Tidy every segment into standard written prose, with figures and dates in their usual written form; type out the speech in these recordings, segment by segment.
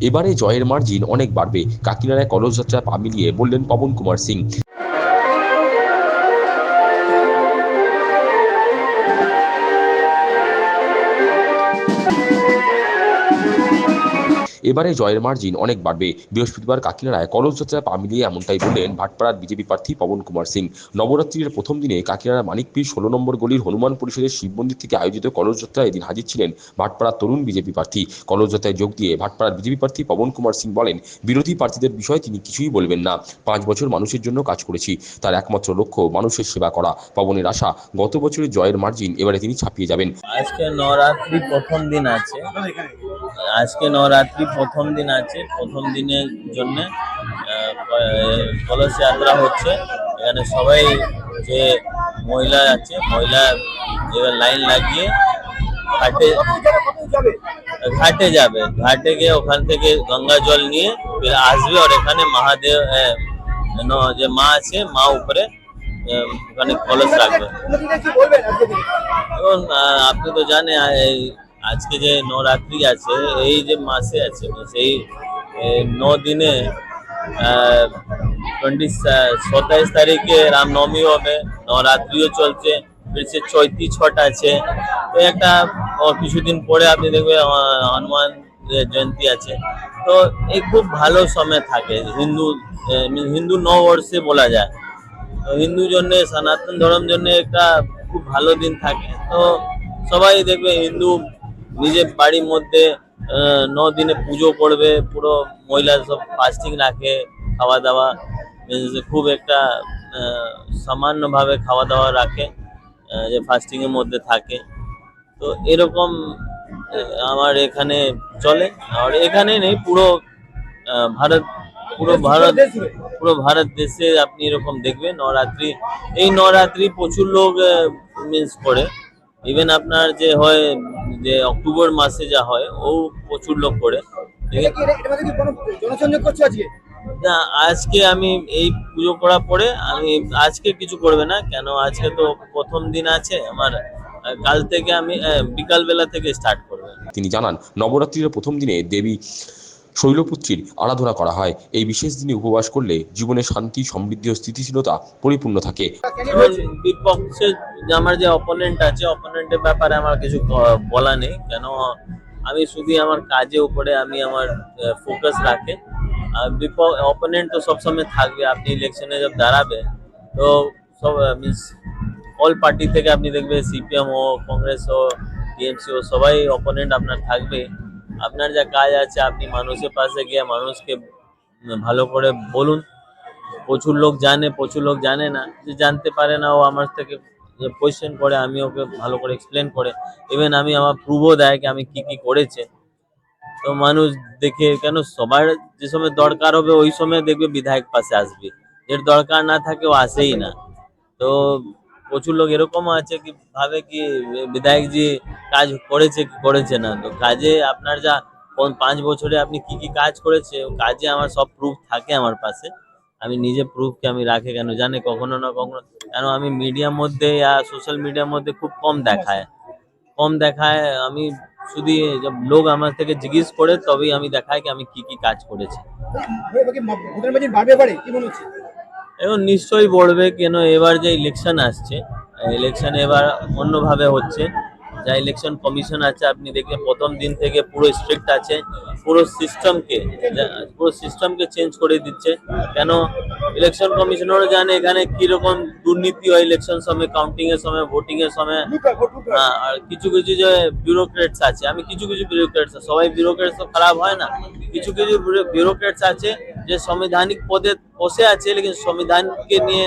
এবারে জয়ের মার্জিন অনেক বাড়বে, কাকিনাড়ায় কলস যাত্রা পা মিলিয়ে বললেন পবন কুমার সিং। এবারে জয়ের মার্জিন অনেক বাড়বে, বৃহস্পতিবার কাকিনাড়ায় কলস যাত্রায় পা মিলিয়ে এমনটাই বললেন ভাটপাড়ার বিজেপি প্রার্থী পবন কুমার সিং। নবরাত্রির প্রথম দিনে কাকিনাড়া মানিকপীর 16 নম্বর গলির হনুমান পরিষদের শিব মন্দির থেকে আয়োজিত কলস যাত্রায় এদিন হাজির ছিলেন ভাটপাড়ার তরুণ বিজেপি প্রার্থী। কলস যাত্রায় যোগ দিয়ে ভাটপাড়ার বিজেপি প্রার্থী পবন কুমার সিং বলেন, বিরোধী প্রার্থীদের বিষয়ে তিনি কিছুই বলবেন না। 5 বছর মানুষের জন্য কাজ করেছি, তার একমাত্র লক্ষ্য মানুষের সেবা করা। পবনের আশা, গত বছরের জয়ের মার্জিন এবারে তিনি ছাপিয়ে যাবেন। আজকে নবরাত্রি প্রথম দিন আছে, প্রথম দিনের জন্য কলস যাত্রা হচ্ছে। এখানে সবাই যে মহিলা আছে, মহিলা এবার লাইন লাগিয়ে ঘাটে যাবে, ঘাটে গিয়ে ওখান থেকে গঙ্গা জল নিয়ে ফির আসবে। আর এখানে মহাদেব যে মা আছে, মা উপরে ওখানে কলস রাখবে। এখন আপনি তো জানেন আজকে যে নবরাত্রি আছে, এই যে মাসে আছে, সেই 9 দিনে 27 তারিখে রামনবমী হবে, নবরাত্রিও চলছে, ফির সে চৈতি ছট আছে। তো একটা কিছুদিন পরে আপনি দেখবেন হনুমান জয়ন্তী আছে। তো এই খুব ভালো সময় থাকে হিন্দু নববর্ষে বলা যায়। তো হিন্দু জন্য, সনাতন ধর্ম জন্য একটা খুব ভালো দিন থাকে। তো সবাই দেখবে হিন্দু নিজের বাড়ির মধ্যে 9 দিনে পুজো করবে, পুরো মহিলা সব ফাস্টিং রাখে, খাওয়া দাওয়া খুব একটা সামান্যভাবে খাওয়া দাওয়া রাখে, যে ফাস্টিং এর মধ্যে থাকে। তো এরকম আমার এখানে চলে। আর এখানে নেই, ভারত পুরো ভারত দেশে আপনি এরকম দেখবেন নবরাত্রি। এই নবরাত্রি প্রচুর লোক মিস করে। ইভেন আপনার যে হয়, যে অক্টোবর মাসে যা হয়, ও প্রচুর লোক করে। না, আজকে আমি এই পুজো করার পরে আমি আজকে কিছু করবে না, কেন আজকে তো প্রথম দিন আছে আমার। কাল থেকে আমি বিকালবেলা থেকে স্টার্ট করবে। তিনি জানান, নবরাত্রির প্রথম দিনে দেবী শৈলপুত্রীর আরাধনা করা হয়। এই বিশেষ দিনে উপবাস করলে জীবনে শান্তি, সমৃদ্ধি ও স্থিতিশীলতা পরিপূর্ণ থাকে। বিপক্ষে আমার যে অপোনেন্ট আছে, অপোনেন্টের ব্যাপারে আমার কিছু বলা নেই, কেন আমি শুধু আমার কাজের উপরে আমি আমার ফোকাস রাখে। অপোনেন্ট তো সবসময় থাকবে। আপনি ইলেকশনে যখন দাঁড়াবে, তো সব মিনস অল পার্টি থেকে আপনি দেখবে, সিপিএম ও, কংগ্রেস ও, টিএমসি ও, সবাই অপোনেন্ট আপনার থাকবে। আপনার যা কাজ আছে, আপনি মানুষের পাশে গিয়ে মানুষকে ভালো করে বলুন। প্রচুর লোক জানে, প্রচুর লোক জানে না, যে জানতে পারে না, ও আমার থেকে কোয়েশ্চেন করে, আমি ওকে ভালো করে এক্সপ্লেন করে, ইভেন আমি আমার প্রুভও দেয় কি আমি কি কি করেছে। তো মানুষ দেখে, কেন সবার যে সময় দরকার হবে ওই সময় দেখবে বিধায়ক পাশে আসবে, এর দরকার না থাকে ও আসেই না। তো প্রচুর লোক এরকম আছে কি ভাবে কি বিধায়ক জি কাজ করেছে কি করেছে না। তো কাজে আপনার যা 5 বছরে আপনি কি কি কাজ করেছে, কাজে আমার সব প্রুফ থাকে আমার পাশে। আমি নিজে প্রুফকে আমি রাখে, কেন জানে কখনো না কখনো, কেন আমি মিডিয়ার মধ্যে সোশ্যাল মিডিয়ার মধ্যে খুব কম দেখায়। আমি শুধু লোক আমার থেকে জিজ্ঞেস করে তবেই আমি দেখাই কি আমি কি কি কাজ করেছি। এখন নিশ্চয়ই বলবে, কেন এবার যে ইলেকশন আসছে, ইলেকশন এবার অন্যভাবে হচ্ছে। যা ইলেকশন কমিশন আছে, আপনি দেখবেন প্রথম দিন থেকে পুরো স্ট্রিক্ট আছে, পুরো সিস্টেমকে চেঞ্জ করে দিচ্ছে। কেন ইলেকশন কমিশনারও জানে এখানে কিরকম দুর্নীতি হয় ইলেকশন সময়, কাউন্টিং এর সময়, ভোটিং এর সময়। আর কিছু যে বিউরোক্রেটস আছে, আমি কিছু বিউরোক্রেটস, সবাই বিউরোক্রেটস তো খারাপ হয় না। কিছু বিউরোক্রেটস আছে যে সাংবিধানিক পদে বসে আছে, লেকিন সংবিধানকে নিয়ে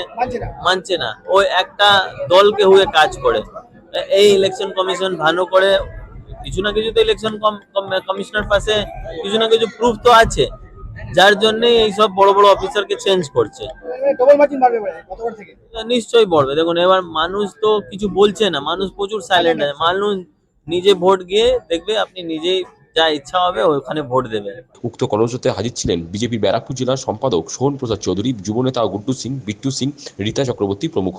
মানছে না, ওই একটা দলকে হয়ে কাজ করে। এই ইলেকশন কমিশন ভালো করে কিছু না কিছু তো ইলেকশন কমিশনার পাশে কিছু না কিছু প্রুফ তো আছে, যার জন্য এইসব বড় বড় অফিসারকে চেঞ্জ করছে। নিশ্চয়ই বলবে। দেখুন, এবার মানুষ তো কিছু বলছে না, মানুষ প্রচুর সাইলেন্ট আছে। মানুষ নিজে ভোট গিয়ে দেখবে, আপনি নিজেই যা ইচ্ছা হবে ওখানে ভোট দেবে। উক্ত কলসযাত্রায় হাজির ছিলেন বিজেপির ব্যারাকপুর জেলার সম্পাদক সোহন প্রসাদ চৌধুরী, যুবনেতা গুড্ডু সিং, বিট্টু সিং, রীতা চক্রবর্তী প্রমুখ।